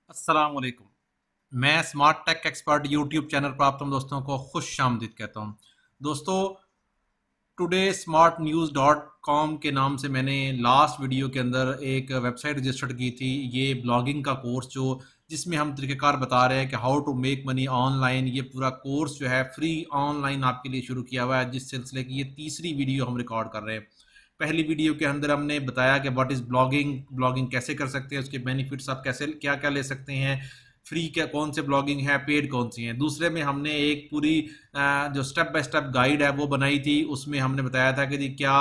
अस्सलाम वालेकुम। मैं Smart Tech Expert YouTube channel पर आप तमाम दोस्तों को खुश आमदीद कहता हूँ। दोस्तों, today smart news dot com के नाम से मैंने लास्ट वीडियो के अंदर एक वेबसाइट रजिस्टर्ड की थी। ये ब्लॉगिंग का कोर्स जिसमें हम तरीक़ेकार बता रहे हैं कि how to make money online. ये पूरा कोर्स जो है फ्री ऑनलाइन आपके लिए शुरू किया हुआ है, जिस सिलसिले की ये तीसरी वीडियो हम रिकॉर्ड कर रहे हैं। पहली वीडियो के अंदर हमने बताया कि व्हाट इज़ ब्लॉगिंग, ब्लॉगिंग कैसे कर सकते हैं, उसके बेनिफिट्स आप कैसे क्या क्या ले सकते हैं, फ्री क्या कौन से ब्लॉगिंग है, पेड कौन सी हैं। दूसरे में हमने एक पूरी जो स्टेप बाय स्टेप गाइड है वो बनाई थी। उसमें हमने बताया था कि जी क्या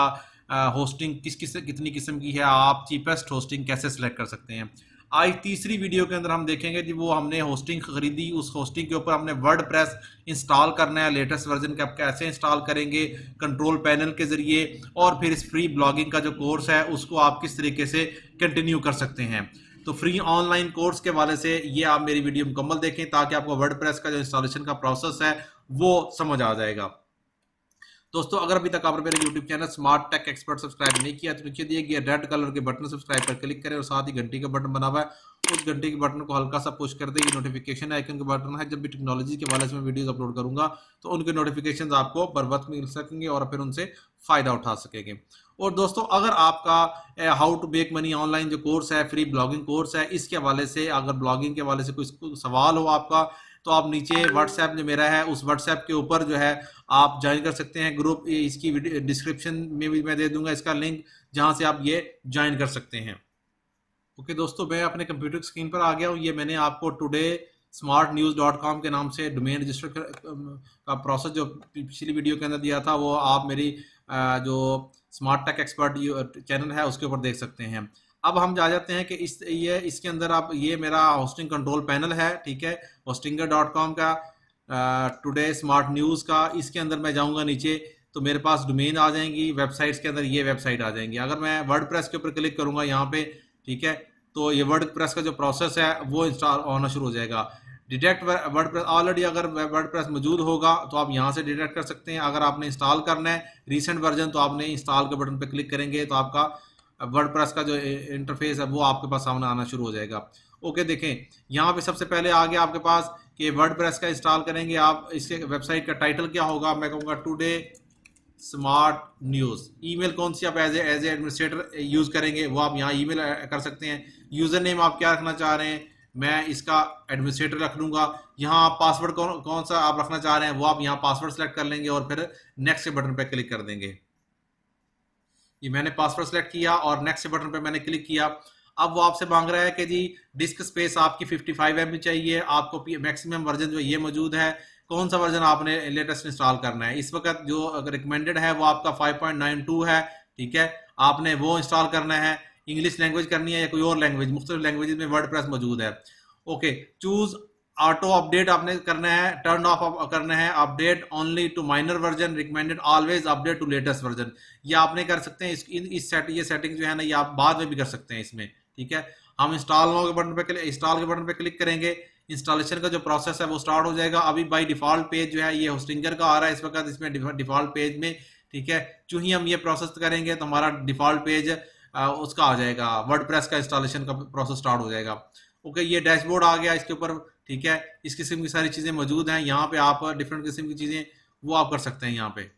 होस्टिंग किस कितनी किस्म की है, आप चीपेस्ट होस्टिंग कैसे सेलेक्ट कर सकते हैं। आज तीसरी वीडियो के अंदर हम देखेंगे जी वो हमने होस्टिंग खरीदी, उस होस्टिंग के ऊपर हमने वर्डप्रेस इंस्टॉल करना है। लेटेस्ट वर्जन का आप कैसे इंस्टॉल करेंगे कंट्रोल पैनल के ज़रिए, और फिर इस फ्री ब्लॉगिंग का जो कोर्स है उसको आप किस तरीके से कंटिन्यू कर सकते हैं। तो फ्री ऑनलाइन कोर्स के वाले से ये आप मेरी वीडियो मुकम्मल देखें ताकि आपको वर्डप्रेस का जो इंस्टॉलेशन का प्रोसेस है वो समझ आ जाएगा। दोस्तों, अगर अभी तक आपने मेरे YouTube channel Smart Tech Expert subscribe नहीं किया तो नीचे दिए गए रेड कलर के बटन सब्सक्राइब पर क्लिक करें और साथ ही घंटी का बटन बना हुआ है, उस घंटी के बटन को हल्का सा पुश कर दें। नोटिफिकेशन आइकन का बटन है, जब भी टेक्नोलॉजी के वाले से मैं वीडियोस अपलोड करूंगा तो उनके नोटिफिकेशन आपको बर वक्त मिल सकेंगे और फिर उनसे फ़ायदा उठा सकेंगे। और दोस्तों, अगर आपका how to make money online जो कोर्स है, फ्री ब्लॉगिंग कोर्स है, इसके हवाले से अगर ब्लॉगिंग के हवाले से कोई सवाल हो आपका तो आप नीचे व्हाट्सएप जो मेरा है उस व्हाट्सएप के ऊपर जो है आप ज्वाइन कर सकते हैं ग्रुप। इसकी डिस्क्रिप्शन में भी मैं दे दूंगा इसका लिंक, जहां से आप ये ज्वाइन कर सकते हैं। ओके दोस्तों, मैं अपने कंप्यूटर स्क्रीन पर आ गया हूँ। ये मैंने आपको today smart news dot com के नाम से डोमेन रजिस्टर का प्रोसेस जो पिछली वीडियो के अंदर दिया था वो आप मेरी जो स्मार्ट टेक एक्सपर्ट चैनल है उसके ऊपर देख सकते हैं। अब हम जा जाते हैं कि इसके अंदर आप ये मेरा होस्टिंग कंट्रोल पैनल है, ठीक है, होस्टिंगर डॉट कॉम का, टुडे स्मार्ट न्यूज़ का। इसके अंदर मैं जाऊँगा नीचे तो मेरे पास डोमेन आ जाएंगी, वेबसाइट्स के अंदर ये वेबसाइट आ जाएंगी। अगर मैं वर्डप्रेस के ऊपर क्लिक करूँगा यहाँ पे, ठीक है, तो ये वर्डप्रेस का जो प्रोसेस है वो इंस्टॉल होना शुरू हो जाएगा। डिटेक्ट वर्डप्रेस, ऑलरेडी अगर वर्डप्रेस मौजूद होगा तो आप यहाँ से डिटेक्ट कर सकते हैं। अगर आपने इंस्टॉल करना है रीसेंट वर्जन तो आपने इंस्टॉल के बटन पे क्लिक करेंगे तो आपका वर्डप्रेस का जो इंटरफेस है वो आपके पास सामने आना शुरू हो जाएगा। ओके, देखें यहाँ पे सबसे पहले आ गया आपके पास कि वर्डप्रेस का इंस्टॉल करेंगे आप। इसके वेबसाइट का टाइटल क्या होगा, मैं कहूँगा टुडे स्मार्ट न्यूज़। ईमेल कौन सी आप एज ए एडमिनिस्ट्रेटर यूज़ करेंगे वो आप यहाँ ईमेल कर सकते हैं। यूज़र नेम आप क्या रखना चाह रहे हैं, मैं इसका एडमिनिस्ट्रेटर रख लूँगा। यहाँ आप पासवर्ड कौन सा आप रखना चाह रहे हैं वो आप यहाँ पासवर्ड सेलेक्ट कर लेंगे और फिर नेक्स्ट के बटन पर क्लिक कर देंगे। ये मैंने पासवर्ड सेलेक्ट किया और नेक्स्ट बटन पे मैंने क्लिक किया। अब वो आपसे मांग रहा है कि जी डिस्क स्पेस आपकी 55 MB चाहिए, आपको मैक्सिमम वर्जन जो ये मौजूद है, कौन सा वर्जन आपने लेटेस्ट इंस्टॉल करना है। इस वक्त जो रिकमेंडेड है वो आपका 5.92 है, ठीक है, आपने वो इंस्टॉल करना है। इंग्लिश लैंग्वेज करनी है या कोई और लैंग्वेज, मुख्तलिफ लैंग्वेज में वर्डप्रेस मौजूद है। ओके, चूज ऑटो अपडेट आपने करना है, टर्न ऑफ करना है, update only to minor version, recommended always update to latest version. ये आपने कर सकते हैं। ये सेटिंग जो है ना ये आप बाद में भी कर सकते हैं इसमें, ठीक है। हम इंस्टॉल के बटन पे क्लिक करेंगे, इंस्टॉलेशन का जो प्रोसेस है वो स्टार्ट हो जाएगा। अभी बाय डिफॉल्ट पेज जो है ये होस्टिंगर का आ रहा है इस वक्त इसमें डिफॉल्ट पेज में, ठीक है। जो ही हम ये प्रोसेस करेंगे तो हमारा डिफॉल्ट पेज उसका आ जाएगा, वर्डप्रेस का इंस्टॉलेशन का प्रोसेस स्टार्ट हो जाएगा। ओके, ये डैशबोर्ड आ गया इसके ऊपर, ठीक है। इस किस्म की सारी चीज़ें मौजूद हैं यहाँ पे, आप डिफरेंट किस्म की चीज़ें वो आप कर सकते हैं यहाँ पे।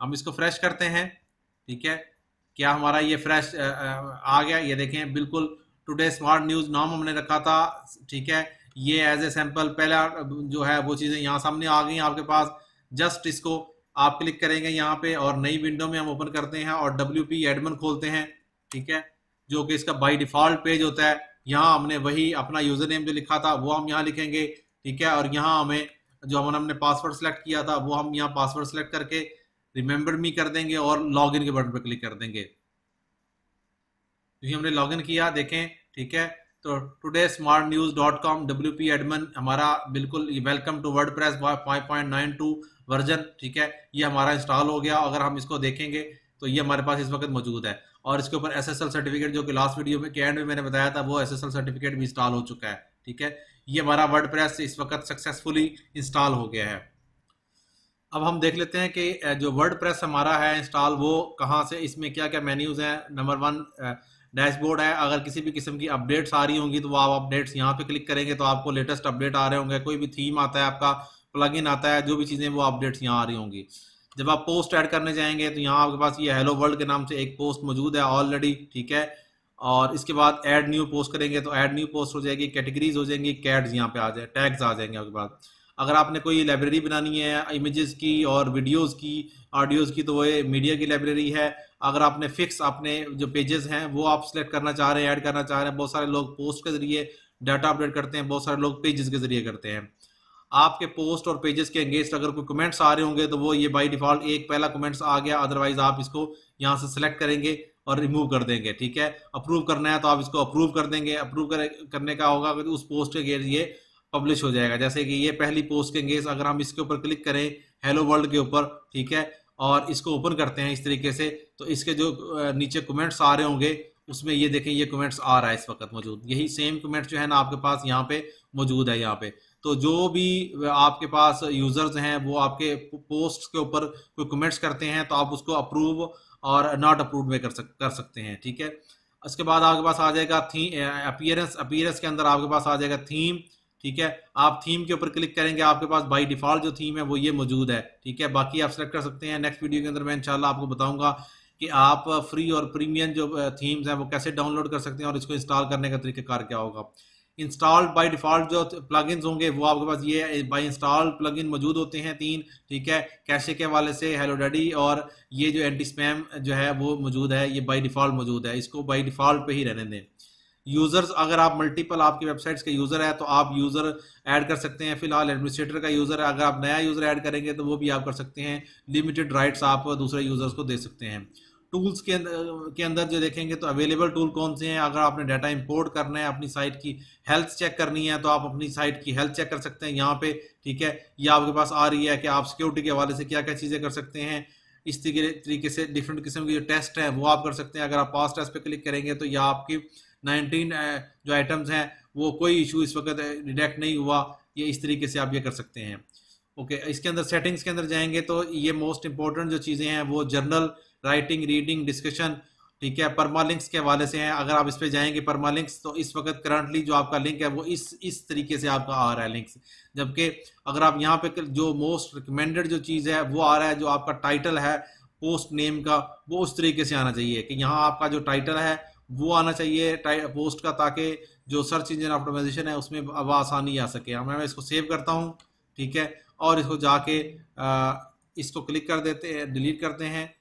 हम इसको फ्रेश करते हैं, ठीक है। क्या हमारा ये फ्रेश आ गया, ये देखें बिल्कुल टुडे स्मार्ट न्यूज़ नाम हमने रखा था, ठीक है। ये एज ए सैंपल पहला जो है वो चीज़ें यहाँ सामने आ गई आपके पास। जस्ट इसको आप क्लिक करेंगे यहाँ पे और नई विंडो में हम ओपन करते हैं और WP एडमिन खोलते हैं, ठीक है, जो कि इसका बाय डिफॉल्ट पेज होता है। यहाँ हमने वही अपना यूजर नेम जो लिखा था वो हम यहाँ लिखेंगे, ठीक है, और यहाँ हमें जो हमने पासवर्ड सेलेक्ट किया था वो हम यहाँ पासवर्ड सेलेक्ट करके रिमेंबर मी कर देंगे और लॉग इन के बटन पर क्लिक कर देंगे। तो हमने लॉग इन किया, देखें, ठीक है। तो today smart news dot com WP admin हमारा बिल्कुल वेलकम टू वर्डप्रेस 5.92 वर्जन, ठीक है, ये हमारा इंस्टॉल हो गया। अगर हम इसको देखेंगे तो ये हमारे पास इस वक्त मौजूद है और इसके ऊपर SSL सर्टिफिकेट जो कि लास्ट वीडियो में के एंड में मैंने बताया था वो SSL सर्टिफिकेट भी इंस्टॉल हो चुका है, ठीक है। ये हमारा वर्डप्रेस इस वक्त सक्सेसफुली इंस्टॉल हो गया है। अब हम देख लेते हैं कि जो वर्डप्रेस हमारा है इंस्टॉल वो कहाँ से, इसमें क्या क्या मेन्यूज हैं। डैशबोर्ड है, अगर किसी भी किस्म की अपडेट्स आ रही होंगी तो वो आप अपडेट्स यहाँ पे क्लिक करेंगे तो आपको लेटेस्ट अपडेट आ रहे होंगे। कोई भी थीम आता है, आपका प्लगइन आता है, जो भी चीज़ें वो अपडेट्स यहाँ आ रही होंगी। जब आप पोस्ट ऐड करने जाएंगे तो यहाँ आपके पास ये हेलो वर्ल्ड के नाम से एक पोस्ट मौजूद है ऑलरेडी, ठीक है। और इसके बाद ऐड न्यू पोस्ट करेंगे तो ऐड न्यू पोस्ट हो जाएगी, कैटेगरीज हो जाएंगी, कैट्स यहाँ पे आ जाए, टैग्स आ जाएंगे आपके पास। अगर आपने कोई लाइब्रेरी बनानी है इमेजेस की और वीडियोस की, ऑडियोज की, तो वो मीडिया की लाइब्रेरी है। अगर आपने फिक्स अपने जो पेजेस हैं वो आप सिलेक्ट करना चाह रहे हैं, ऐड करना चाह रहे हैं, बहुत सारे लोग पोस्ट के जरिए डाटा अपडेट करते हैं, बहुत सारे लोग पेजेस के जरिए करते हैं। आपके पोस्ट और पेजेस के अगेंस्ट अगर कोई कमेंट्स आ रहे होंगे तो वो ये बाय डिफॉल्ट एक पहला कमेंट्स आ गया, अदरवाइज आप इसको यहाँ से सिलेक्ट करेंगे और रिमूव कर देंगे, ठीक है। अप्रूव करना है तो आप इसको अप्रूव कर देंगे। अप्रूव करने का होगा अगर उस पोस्ट के अगेंस्ट ये पब्लिश हो जाएगा। जैसे कि ये पहली पोस्ट के अगेंस्ट अगर हम इसके ऊपर क्लिक करें हेलो वर्ल्ड के ऊपर, ठीक है, और इसको ओपन करते हैं इस तरीके से, तो इसके जो नीचे कमेंट्स आ रहे होंगे उसमें ये देखें ये कमेंट्स आ रहा है इस वक्त मौजूद, यही सेम कमेंट्स जो है ना आपके पास यहाँ पे मौजूद है यहाँ पे। तो जो भी आपके पास यूजर्स हैं वो आपके पोस्ट के ऊपर कोई कमेंट्स करते हैं तो आप उसको अप्रूव और नॉट अप्रूव में कर सकते हैं, ठीक है। उसके बाद आपके पास आ जाएगा अपीयरेंस। अपीयरेंस के अंदर आपके पास आ जाएगा थीम, ठीक है। आप थीम के ऊपर क्लिक करेंगे, आपके पास बाय डिफॉल्ट जो थीम है वो ये मौजूद है, ठीक है। बाकी आप सेलेक्ट कर सकते हैं। नेक्स्ट वीडियो के अंदर मैं इंशाल्लाह आपको बताऊंगा कि आप फ्री और प्रीमियम जो थीम्स हैं वो कैसे डाउनलोड कर सकते हैं और इसको इंस्टॉल करने का तरीकाकार क्या होगा। इंस्टॉल्ड बाय डिफॉल्ट जो प्लगइन्स होंगे वो आपके पास ये बाय इंस्टॉल प्लगइन मौजूद होते हैं 3, ठीक है। कैशे के हवाले से हेलो डैडी और ये जो एंटी स्पैम जो है वो मौजूद है, ये बाय डिफॉल्ट मौजूद है, इसको बाय डिफॉल्ट पे ही रहने दें। यूजर्स, अगर आप मल्टीपल आपकी वेबसाइट्स के यूजर है तो आप यूजर ऐड कर सकते हैं। फिलहाल एडमिनिस्ट्रेटर का यूजर है, अगर आप नया यूजर ऐड करेंगे तो वो भी आप कर सकते हैं। लिमिटेड राइट्स आप दूसरे यूजर्स को दे सकते हैं। टूल्स के अंदर जो देखेंगे तो अवेलेबल टूल कौन से हैं। अगर आपने डाटा इंपोर्ट करना है, अपनी साइट की हेल्थ चेक करनी है तो आप अपनी साइट की हेल्थ चेक कर सकते हैं यहाँ पे, ठीक है। ये आपके पास आ रही है कि आप सिक्योरिटी के हवाले से क्या क्या चीज़ें कर सकते हैं। इस तरीके से डिफरेंट किस्म के जो टेस्ट हैं वो आप कर सकते हैं। अगर आप पास टेस्ट पे क्लिक करेंगे तो यह आपकी 19 जो आइटम्स हैं वो कोई इशू इस वक्त डिटेक्ट नहीं हुआ, ये इस तरीके से आप ये कर सकते हैं। ओके, इसके अंदर सेटिंग्स के अंदर जाएंगे तो ये मोस्ट इंपॉर्टेंट जो चीज़ें हैं वो जर्नल राइटिंग, रीडिंग, डिस्कशन, ठीक है, परमालिंक्स के हवाले से हैं। अगर आप इस पे जाएंगे परमालिंक्स तो इस वक्त करंटली जो आपका लिंक है वो इस तरीके से आपका आ रहा है लिंक्स, जबकि अगर आप यहाँ पे जो मोस्ट रिकमेंडेड जो चीज़ है वो आ रहा है, जो आपका टाइटल है पोस्ट नेम का वो उस तरीके से आना चाहिए कि यहाँ आपका जो टाइटल है वो आना चाहिए पोस्ट का, ताकि जो सर्च इंजन ऑप्टिमाइजेशन है उसमें अब आसानी आ सके। मैं इसको सेव करता हूँ, ठीक है, और इसको जाके इसको क्लिक कर देते हैं, डिलीट करते हैं,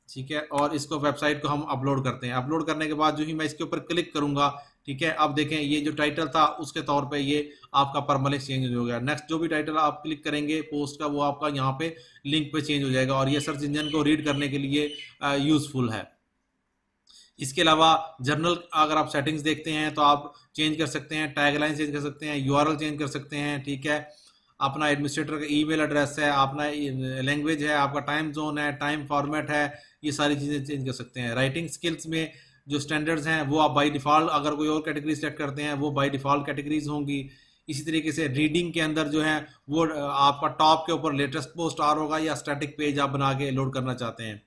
ठीक है, और इसको वेबसाइट को हम अपलोड करते हैं। अपलोड करने के बाद जो ही मैं इसके ऊपर क्लिक करूंगा, ठीक है, अब देखें ये जो टाइटल था उसके तौर पे ये आपका परमानेंट चेंज हो गया। नेक्स्ट जो भी टाइटल आप क्लिक करेंगे पोस्ट का वो आपका यहाँ पे लिंक पे चेंज हो जाएगा और ये सर्च इंजन को रीड करने के लिए यूजफुल है। इसके अलावा जर्नल अगर आप सेटिंग्स देखते हैं तो आप चेंज कर सकते हैं, टैगलाइन चेंज कर सकते हैं, यूआरएल चेंज कर सकते हैं, ठीक है। अपना एडमिनिस्ट्रेटर का ईमेल एड्रेस है, अपना लैंग्वेज है, आपका टाइम जोन है, टाइम फॉर्मेट है, ये सारी चीज़ें चेंज कर सकते हैं। राइटिंग स्किल्स में जो स्टैंडर्ड्स हैं वो आप बाय डिफ़ॉल्ट, अगर कोई और कैटेगरी सेलेक्ट करते हैं वो बाय डिफ़ॉल्ट कैटेगरीज होंगी। इसी तरीके से रीडिंग के अंदर जो है वो आपका टॉप के ऊपर लेटेस्ट पोस्ट आ रहा होगा या स्टैटिक पेज आप बना के लोड करना चाहते हैं।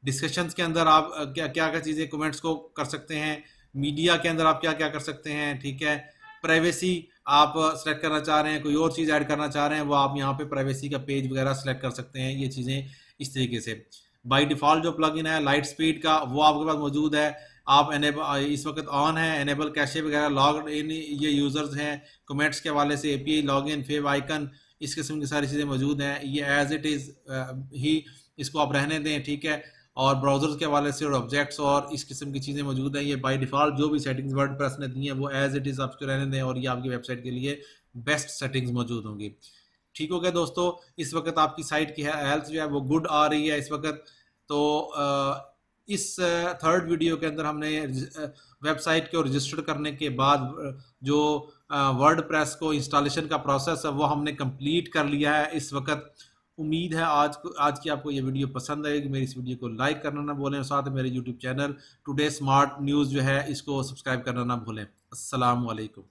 डिस्कशंस के अंदर आप क्या क्या क्या चीज़ें कमेंट्स को कर सकते हैं। मीडिया के अंदर आप क्या क्या कर सकते हैं, ठीक है। प्राइवेसी आप सेलेक्ट करना चाह रहे हैं, कोई और चीज़ ऐड करना चाह रहे हैं, वो आप यहाँ पे प्राइवेसी का पेज वगैरह सेलेक्ट कर सकते हैं। ये चीज़ें इस तरीके से बाय डिफ़ॉल्ट जो प्लगइन है लाइट स्पीड का वो आपके पास मौजूद है। आप एनेबल इस वक्त ऑन है, एनेबल कैशे वगैरह, लॉग इन ये यूज़र्स हैं। कमेंट्स के हवाले से API लॉगिन, फेव आइकन, इस किस्म की सारी चीज़ें मौजूद हैं। ये एज इट इज़ ही इसको आप रहने दें, ठीक है। और ब्राउजर्स के हवाले से और ऑब्जेक्ट्स और इस किस्म की चीज़ें मौजूद हैं। ये बाय डिफ़ॉल्ट जो भी सेटिंग्स वर्डप्रेस ने दी हैं वो एज इट इज़ आपको रहने दें और ये आपकी वेबसाइट के लिए बेस्ट सेटिंग्स मौजूद होंगी। ठीक हो गया दोस्तों, इस वक्त आपकी साइट की हेल्थ जो है वो गुड आ रही है इस वक्त। तो इस थर्ड वीडियो के अंदर हमने वेबसाइट को रजिस्टर करने के बाद जो वर्डप्रेस को इंस्टॉलेशन का प्रोसेस है वो हमने कंप्लीट कर लिया है इस वक्त। उम्मीद है आज की आपको ये वीडियो पसंद आएगी। मेरी इस वीडियो को लाइक करना ना भूलें और साथ में मेरे YouTube channel today smart news जो है इसको सब्सक्राइब करना ना भूलें। अस्सलाम वालेकुम।